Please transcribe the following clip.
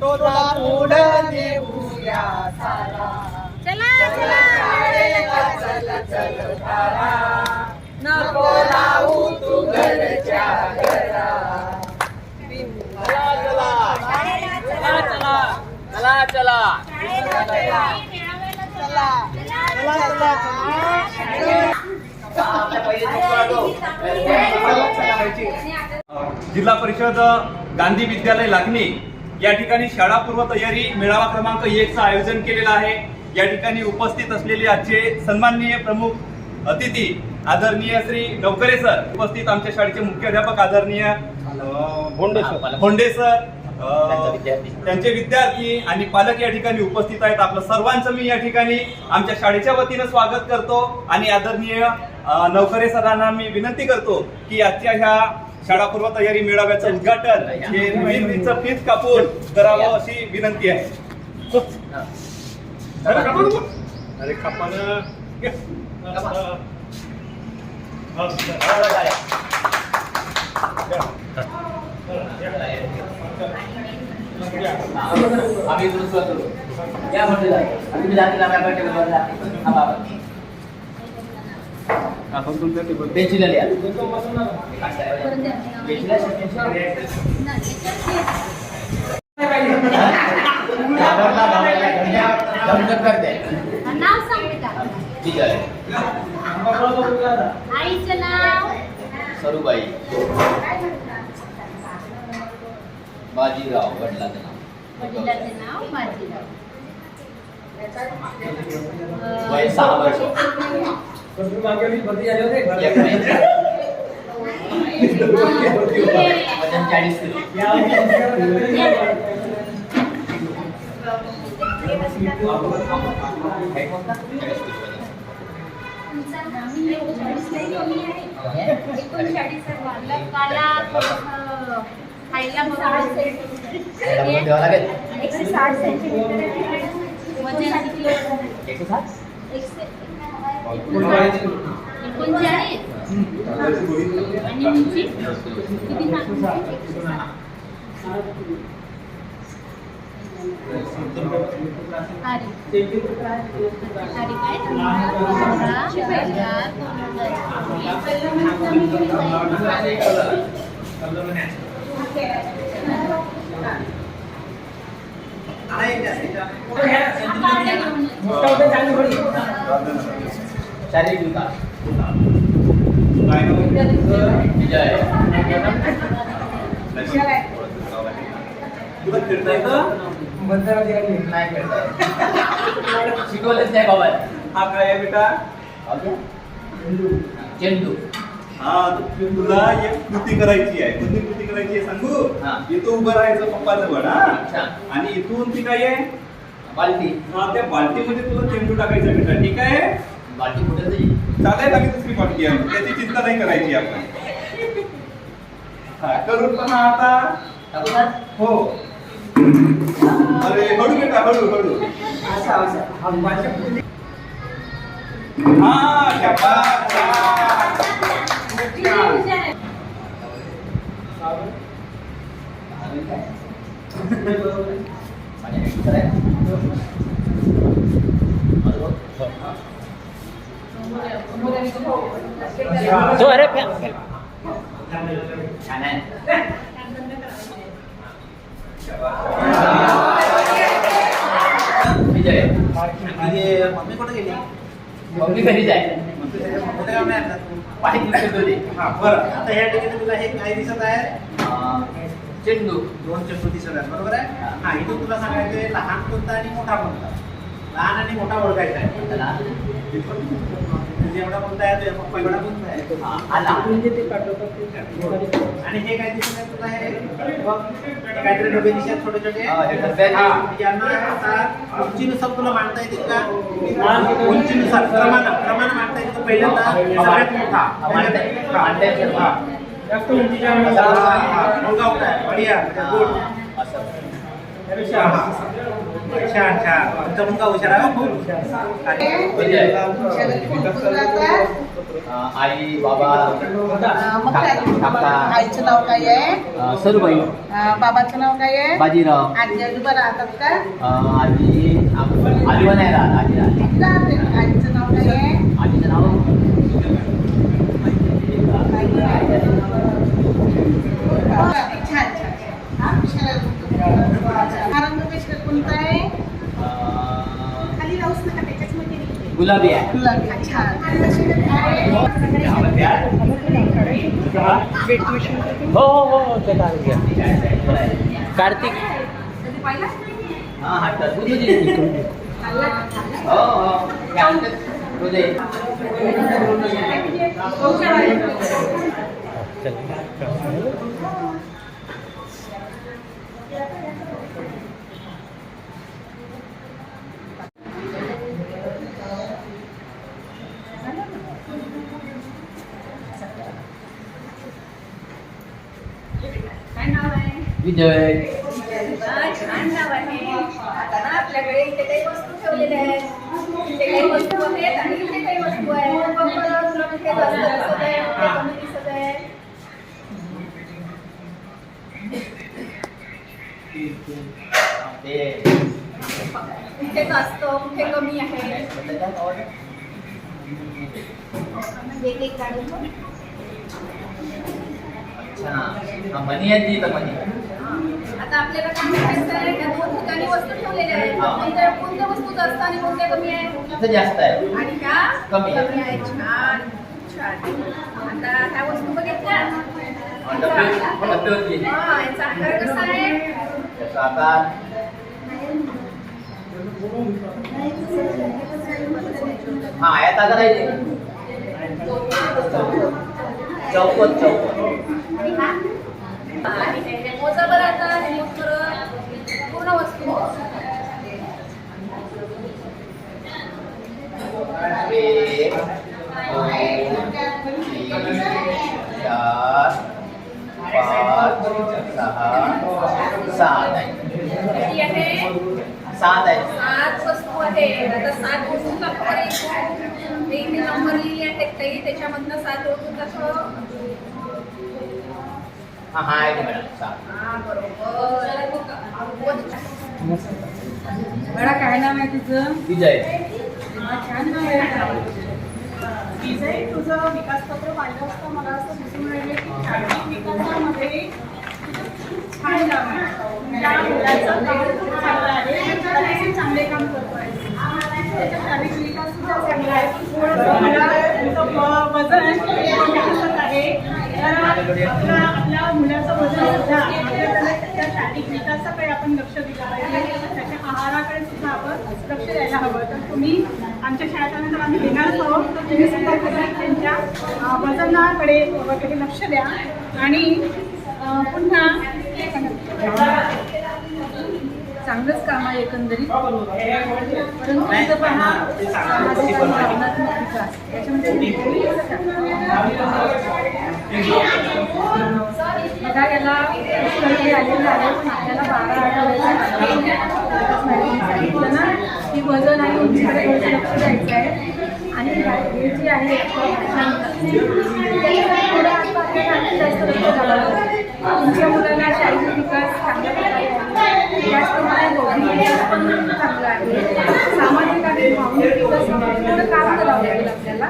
शोधा पुढं नेऊया सारा. चला चला शाळेला चल चल तारा, नको राहू तू घरच्या घरात. चला चला जिल्हा परिषद गांधी विद्यालय लाखनी या ठिकाणी शाळा पूर्व तयारी मेळावा क्रमांक 1 चं आयोजन केलेलं आहे. या ठिकाणी उपस्थित असलेले आजचे सन्माननीय प्रमुख अतिथी आदरणीय श्री नवकरे सर, उपस्थित आमच्या शाळेचे मुख्याध्यापक आदरणीय भोंडे सर, त्यांचे विद्यार्थी आणि पालक या ठिकाणी उपस्थित आहेत. आपलं सर्वांचं मी या ठिकाणी आमच्या शाळेच्या वतीनं स्वागत करतो आणि आदरणीय नवकरे सरांना मी विनंती करतो की आजच्या ह्या शाळापूर्व तयारी मेळाव्याचं उद्घाटन हे नवीन फीत कापून करावं अशी विनंती आहे. अरे कापानं आम्ही दुसरं करू या म्हटलं आम्ही जाती आम्ही टेबलवर जाते. हा बाबा आपण तुमच्या टेबल बेंचीला लिहा. बेंचीला नाव सांग बेटा. ठीक आहे. आईचं नाव सरूबाई. बाजीराव वडिलांचं नाव. वडिलांचे नाव बाजीराव. वय 6 वर्ष. वजन 40 किलो. खायला 160 सेंटीमीटर वजन किती? 160. 39 आणि उंची किती शारीरिक विकास. विजय. तुला फिरता येतं? नाही करता. शिकवलंच नाही बाबा. हा काय आहे बेटा? चेंडू. हा, तुला एक कृती करायची आहे. कोणती कृती करायची आहे सांगू? इथं उभं राहायचं पप्पाजवळ. हा, आणि इथून ती काय आहे? बाल्टी. हा, त्या बाल्टीमध्ये तुला चेंडू टाकायचा बेटा. ठीक आहे? बाल्टी कुठे जाईल? चालेल, आम्ही दुसरी बाल्टी आहे, त्याची चिंता नाही करायची आपण. हा, करून पण आता. टाकू सर? हो. अरे हळू बेटा, हळू हळू. हा, शाबास. तो अरे छान आहे. विजय. मम्मी कुठे गेली? मम्मी घरी जाय. कुठे काम नाही आता तू? पाणी दिसत होती. हा, बरं. आता ह्या ठिकाणी तुला हे काय दिसत आहे? चेंडू. 2 चेंडू दिसत आहेत, बरोबर आहे? हा, इथून तुला सांगायचं लहान कोणता आणि मोठा कोणता. लहान आणि मोठा ओळखायचा आहे. जेवढा कोणता आहे तो पप्पा एवढा कोणता आहे? आला. आणि हे काय दिसत आहे तुला? हे काहीतरी डबे दिसतात छोटे छोटे. यांना आता उंचीनुसार तुला मांडता येतील का? उंचीनुसार क्रमानं मांडता येईल. पहिल्यांदा सगळ्यात मोठा जास्त उंचीच्या मुलगा होता आहे. बढिया, गुड. छान छान. तुमचा मुलगा हुशार आहे खूप. आई बाबा मग काय काका आईचं नाव काय आहे सरूबाई बाबाचं नाव काय आहे बाजीराव आजी आजोबा राहतात का आजी आजोबा नाही राहत आजी राहते राहते. आईचं नाव काय आहे आजीचं नाव छान छान हा रंग पेशा कोणता आहे खाली राहूच नका त्याच्याच मध्ये गुलाबी आहे गुलाबी. छान हो हो हो ते कार्तिक कधी पाहिलाच नाही हा हा टरबूज हो हो तुझे काय नाव आहे विजय छान नाव आहे. आता ना आपल्याकडे इथे काही वस्तू ठेवलेल्या आहेत. इथे काही वस्तू आहेत आणि इथे काही वस्तू आहेत. बघ बरं, तुला कुठे जास्त दिसत आहे, कुठे कमी दिसत आहे. कुठे जास्त कुठे कमी आहे. एक एक काढून बघ. अच्छा मनी आहे ती तर मनी आता आपल्याला काय करायचं आहे, या दोन ठिकाणी वस्तू ठेवलेल्या आहेत. कोणत्या वस्तू जास्त आणि कोणत्या कमी आहे इथं जास्त आहे आणि ह्या कमी आहे. कमी आहे. छान छान. आता ह्या वस्तू बघितल्या. डब्बे होती हा, याचा आकार कसा आहे. त्याचा आकार हा आयात आकार आहे ते चौकोन चौकोन आणि हा आणि हे मोजा बरं आता हे मोज बरं. पूर्ण वस्तू एक दोन तीन चार पाच सहा सात आहे किती आहे. 7 आहे 7 वस्तू आहेत. आता 7 वस्तू दाखवा. इथे नंबर लिहिले आहेत काही, त्याच्यामधनं 7 वस्तू दाखव. हा हा आहे मॅडम 7 हा बरोबर. बडा काय नाव आहे तुझं विजय छान नाव आहे विजय. तुझं विकासपत्र पाहिलं असतं मला असं दिसून राहिले की शारीरिक विकासामध्ये छान नाव आहे. त्या मुलाचं काम खूप चांगलं आहे. अतिशय चांगले काम करतो आहे. त्याचा शारीरिक विकास सुद्धा चांगला आहे. वजन दिसत आहे. तर आपल्या मुलाचं वजन सुद्धा त्या शारीरिक विकासाकडे आपण लक्ष दिलं पाहिजे. त्याच्या आहाराकडे सुद्धा आपण लक्ष द्यायला हवं. तर तुम्ही आमच्या शाळेत आल्यानंतर आम्ही देणारच आहोत. तर तुम्ही सुद्धा त्यांच्या वजनाकडे वगैरे लक्ष द्या. आणि पुन्हा चांगलंच काम आहे एकंदरीत. परंतु इथं पहा सामाजिक आणि भावनात्मक विकास याच्यामध्ये बघा याला पुष्कळ आलेलं आहे. पण आपल्याला 12 आठवड्याचं सांगितलं ना की वजन आणि उंचीकडे लक्ष द्यायचं आहे. आणि हे जे आहे थोडं आपल्याला जास्त लक्ष द्यावं लागेल. तुमच्या मुलाला शारीरिक विकास चांगल्या प्रकारे आहे. त्याचप्रमाणे बौद्धिक विकास पण चांगला आहे. सामाजिक आणि भावनिक विकास थोडं काम करावं लागेल आपल्याला.